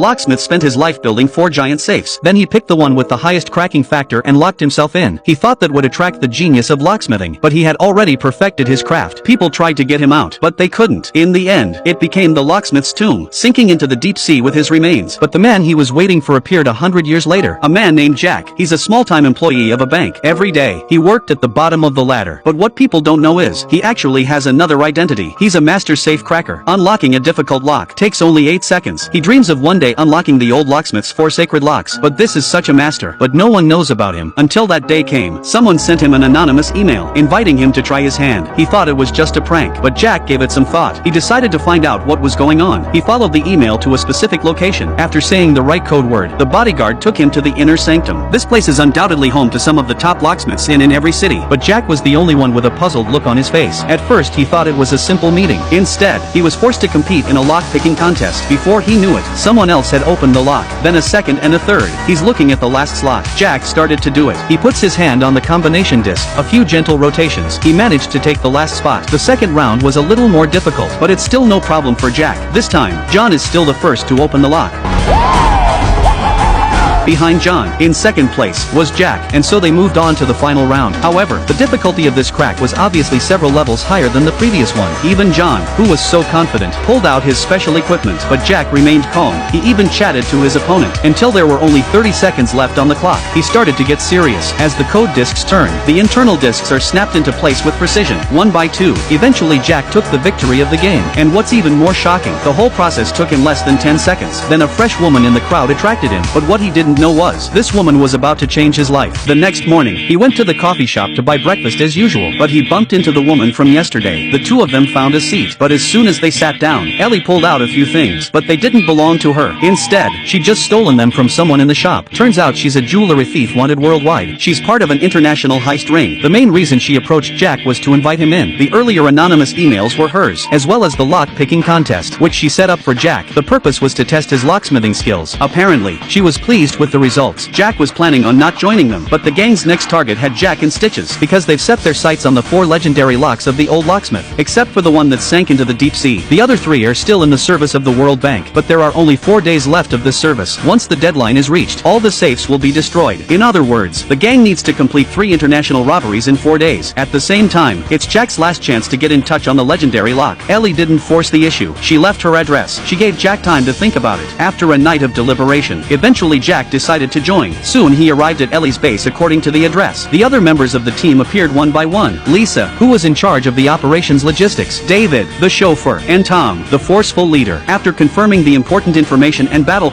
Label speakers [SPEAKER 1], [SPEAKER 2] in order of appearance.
[SPEAKER 1] Locksmith spent his life building 4 giant safes. Then he picked the one with the highest cracking factor and locked himself in. He thought that would attract the genius of locksmithing, but he had already perfected his craft. People tried to get him out, but they couldn't. In the end, it became the locksmith's tomb, sinking into the deep sea with his remains. But the man he was waiting for appeared 100 years later. A man named Jack. He's a small-time employee of a bank. Every day, he worked at the bottom of the ladder. But what people don't know is, he actually has another identity. He's a master safe cracker. Unlocking a difficult lock takes only 8 seconds. He dreams of one day unlocking the old locksmith's 4 sacred locks. But this is such a master. But no one knows about him. Until that day came, someone sent him an anonymous email, inviting him to try his hand. He thought it was just a prank, but Jack gave it some thought. He decided to find out what was going on. He followed the email to a specific location. After saying the right code word, the bodyguard took him to the inner sanctum. This place is undoubtedly home to some of the top locksmiths in every city, but Jack was the only one with a puzzled look on his face. At first he thought it was a simple meeting. Instead, he was forced to compete in a lock-picking contest. Before he knew it, someone else had opened the lock, then a second and a third. He's looking at the last slot. Jack started to do it. He puts his hand on the combination disc. A few gentle rotations. He managed to take the last spot. The second round was a little more difficult, but it's still no problem for Jack. This time, John is still the first to open the lock. Behind John, in second place, was Jack, and so they moved on to the final round. However, the difficulty of this crack was obviously several levels higher than the previous one. Even John, who was so confident, pulled out his special equipment, but Jack remained calm. He even chatted to his opponent, until there were only 30 seconds left on the clock. He started to get serious. As the code discs turn, the internal discs are snapped into place with precision, 1 by 2. Eventually Jack took the victory of the game. And what's even more shocking, the whole process took him less than 10 seconds. Then a fresh woman in the crowd attracted him, but what he didn't know was, this woman was about to change his life. The next morning, he went to the coffee shop to buy breakfast as usual, but he bumped into the woman from yesterday. The two of them found a seat, but as soon as they sat down, Ellie pulled out a few things, but they didn't belong to her. Instead, she'd just stolen them from someone in the shop. Turns out she's a jewelry thief wanted worldwide. She's part of an international heist ring. The main reason she approached Jack was to invite him in. The earlier anonymous emails were hers, as well as the lock-picking contest, which she set up for Jack. The purpose was to test his locksmithing skills. Apparently, she was pleased with the results. Jack was planning on not joining them, but the gang's next target had Jack in stitches, because they've set their sights on the 4 legendary locks of the old locksmith, except for the one that sank into the deep sea. The other 3 are still in the service of the World Bank, but there are only 4 days left of this service. Once the deadline is reached, all the safes will be destroyed. In other words, the gang needs to complete 3 international robberies in 4 days. At the same time, it's Jack's last chance to get in touch on the legendary lock. Ellie didn't force the issue. She left her address. She gave Jack time to think about it. After a night of deliberation, eventually Jack decided to join. Soon he arrived at Ellie's base according to the address. The other members of the team appeared one by one. Lisa, who was in charge of the operations logistics, David, the chauffeur, and Tom, the forceful leader. After confirming the important information and battle